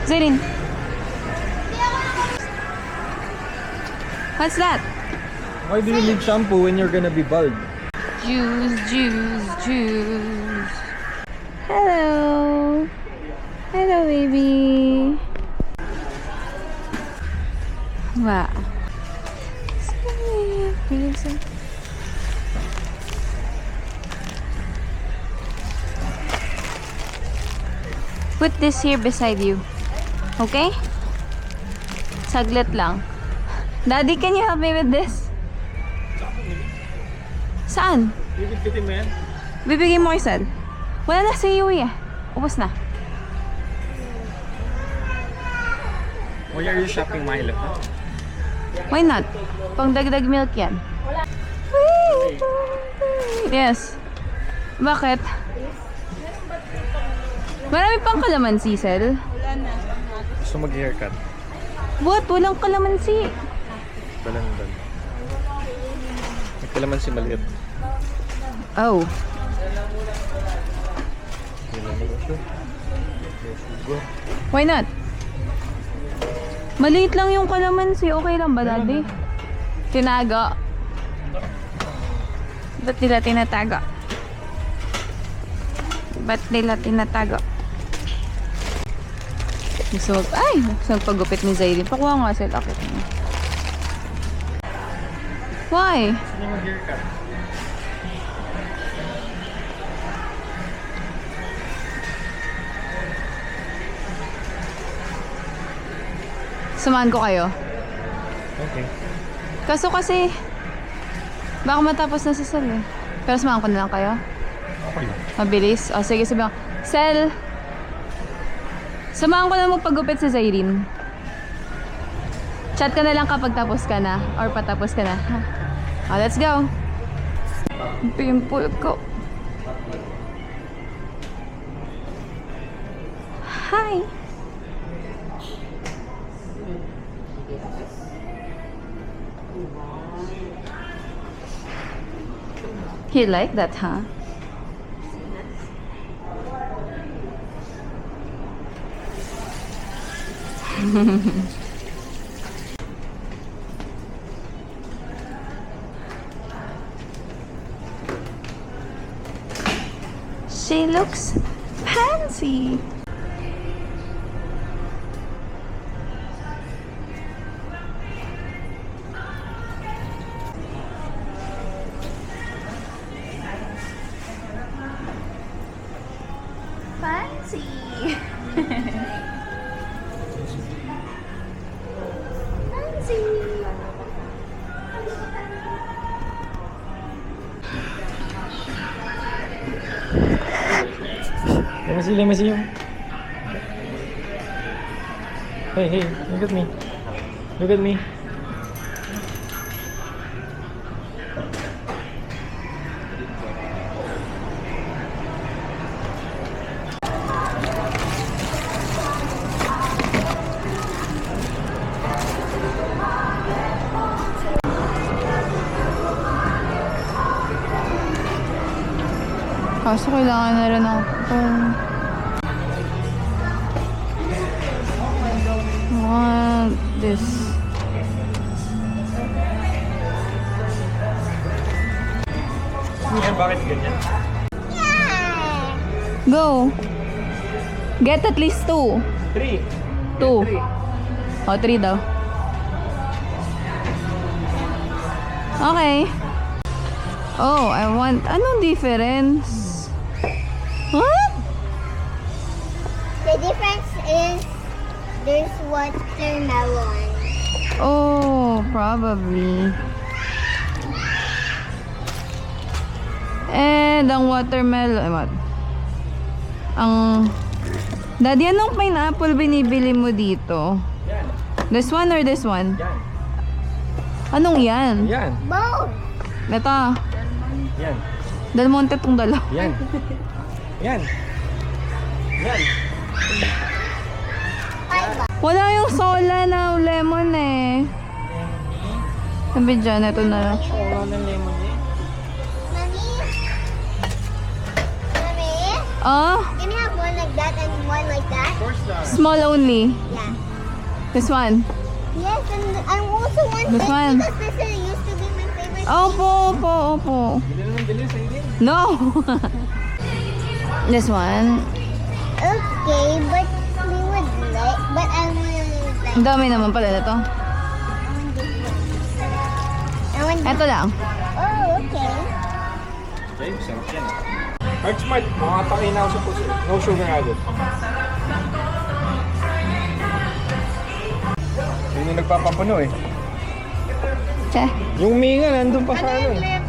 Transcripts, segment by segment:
Zarin. What's that? Why do you need shampoo when you're gonna be bald? Juice, juice, juice. Hello. Hello, baby. Wow. Put this here beside you. Okay? Saglit lang. Daddy, can you help me with this? Saan? Bibigyan mo yan? Bibigay mo kay Sal. Wala na sa iyo eh. Ubus na. Why are you shopping Milo? Why not? Pang dagdag milk yan. Yes. Bakit? Marami pang kalamansi, Sel. Gusto mag-haircut? What? Walang kalamansi. Dalandan. May kalamansi maliit. Oh. Why not? Maliit lang yung kalamansi. Okay lang ba, Daddy? Tinaga. Ba't nila tinataga? Ba't nila tinataga? Gusto magpagupit ni Zaydin. Pakuha nga sila. Akit mo. Why? Gusto niya mag-haircut? Samahan ko kayo. Okay. Kaso kasi, baka matapos na si Sel eh. Pero samahan ko na lang kayo. Okay. Mabilis. O sige, sabi ko, Sel, samahan ko na magpagupit si Zayreen. Chat ka na lang kapag tapos ka na. Or patapos ka na. Ha? O, let's go. Pimple ko. Hi. You like that, huh? She looks fancy. Fancy. Fancy. Let me see you. Hey, look at me. Look at me. Kaso kailangan na rin ako. Want this. Yan, bakit ganyan? Go. Get at least 2. 3. 2. O, 3 daw. Okay. Oh, I want... Anong difference? What? The difference is there's watermelon. Oh, probably. And ang watermelon... What? Ang... Daddy, anong pineapple binibili mo dito? Yan. This one or this one? Yan. Anong yan? Yan. Both. Ito. Yan. Del Monte tong dalawa. Yan. Yan. Yan. Wala yung sola na lemon eh. Sabi dyan, ito na lang. Wala ng lemon eh. Mommy? Mommy? Oh? Can you have one like that and one like that? Of course not. Small only. Yeah. This one. Yes, and I also want This this one. because this used to be my favorite. Opo, opo, opo. Bili naman, bili sa inyo. No. This one. Okay, but we would like, but I want like. Ang dami naman pala na to. I want this one. I want this. Ito lang. Oh, okay. James, sarap yan. Heart Smart, makataki na ako sa puso. No sugar added. Yun yung nagpapapuno eh. Che. Yung minga nandun pa sa ano eh.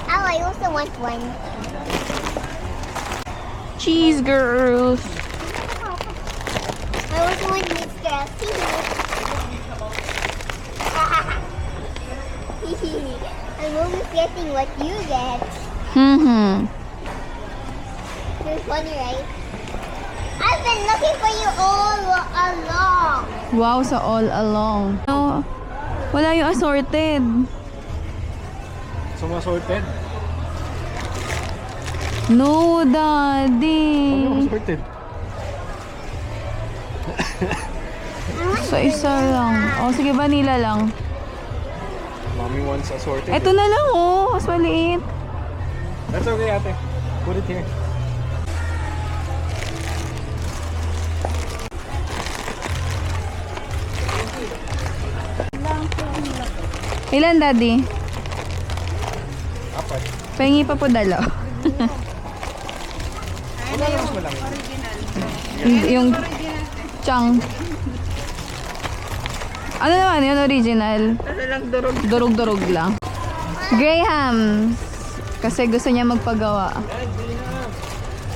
Oh, I also want one. Cheese girls. I also want this girl. I'm always getting what you get. You're funny, right? I've been looking for you all along. Wow, sa all along. No, wala yung assorted. Sumasorted? No, Ano daddy. assorted? Sa isa lang. O, sige, vanilla lang. Mommy wants assorted. Ito na lang, oh. Mas maliit. That's okay, ate. Put it here. Ilan, daddy? Apat. Pahingi pa po dalaw. Wala lang mas malaki. Yung chang. Ano naman yun, original? Durog-durog lang. Graham. Kasi gusto niya magpagawa.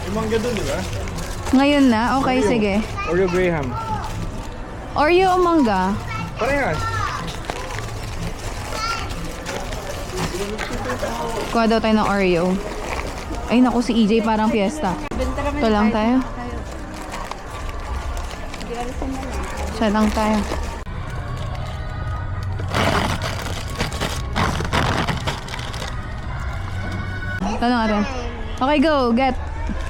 Yung mangga dun, di ba? Ngayon na? Okay, Oreo. sige. Oreo Graham. Oreo o mangga? Parehas. Kuha daw tayo ng Oreo. Ay, naku, si EJ parang fiesta. Ito lang tayo. Siya lang tayo. Tanong natin. Okay, go. Get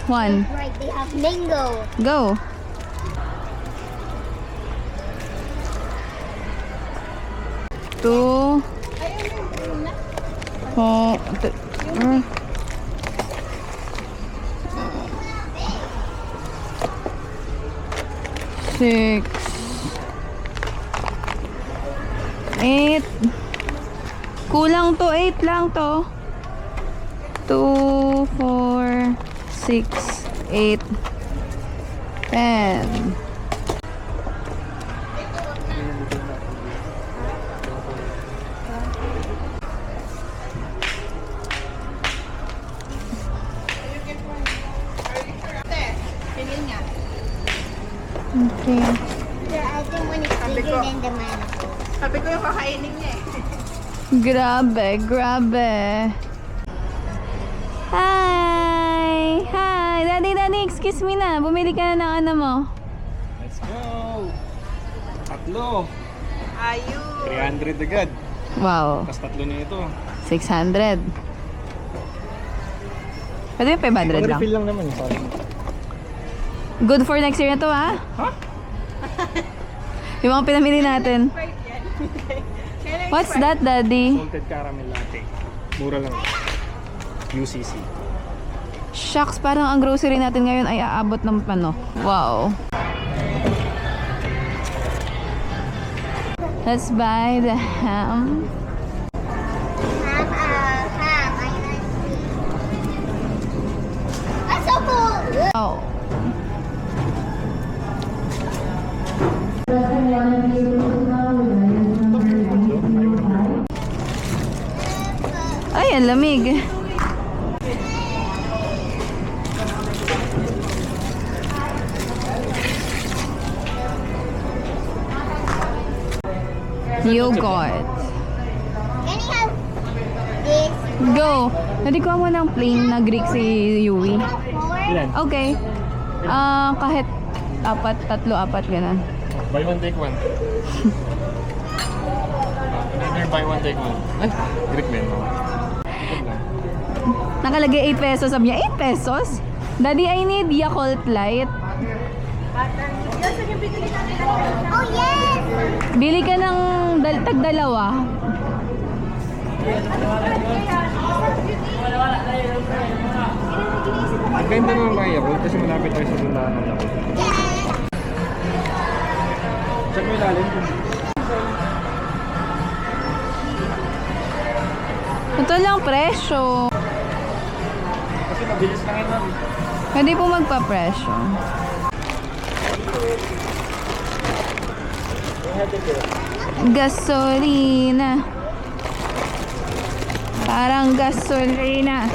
one. Right, they have mango. Go. Two. Four. Six. 8. Kulang to. 8 lang to. 2, 4, 6, 8, 10. Okay. The other one is bigger than the mango. Sabi ko yung kakainin niya eh. Grabe, grabe. Hi! Hi! Daddy, excuse me na. Bumili ka na ng ano mo. Let's go! Tatlo! Ayun. 300 agad. Wow. Tapos tatlo na ito. 600. Pwede yung 500 lang. Refill lang naman. Sorry. Good for next year na to, ha? Yung mga pinamili natin. What's that, Daddy? Salted caramel latte. Mura lang. UCC. Shucks, parang ang grocery natin ngayon ay aabot ng ano. Wow. Let's buy the ham. Ham. I want That's so cool. Oh. Ay, ang lamig. Yogurt. Can you have this? Go. Hindi ko mo ng plain na Greek si Yui. Four? Ilan? Okay. Kahit apat, tatlo, apat, ganun. Buy one, take one. Another buy one, take one. Ay, Greek men mo. Nakalagay 8 pesos. Sabi niya, 8 pesos? Daddy, I need Yakult Light. Oh, yes! Bili ka ng tag-dalawa. Ang ganda naman mga Yakult kasi malapit tayo sa dulaan ng Yakult. Check mo yung lalim. Ito lang presyo. Kasi mabilis lang yun ma'am. Pwede po magpa-presyo. Gasolina. Parang gasolina.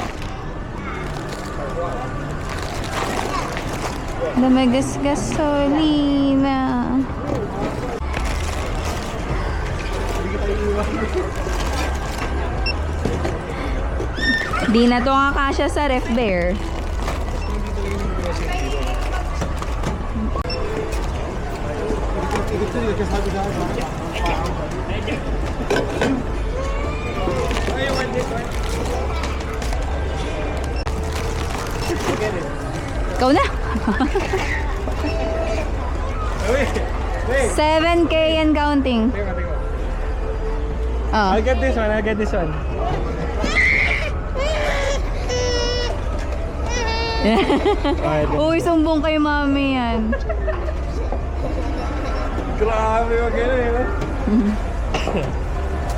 Damagas gasolina. Di na to nga kasya sa ref bear. Ikaw na. 7K and counting. Oh. I'll get this one, I'll get this one. Uy, sumbong kay mami yan. Grabe, wag ganun eh.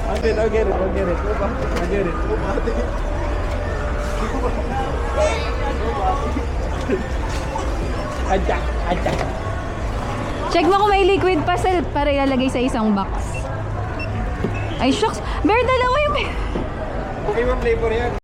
I'll get it, I'll get it. I'll get it. Ajak. Check mo kung may liquid pastel para ilalagay sa isang box. Ay, shucks. Bear, dalawa yung... Okay, ma'am, flavor yan.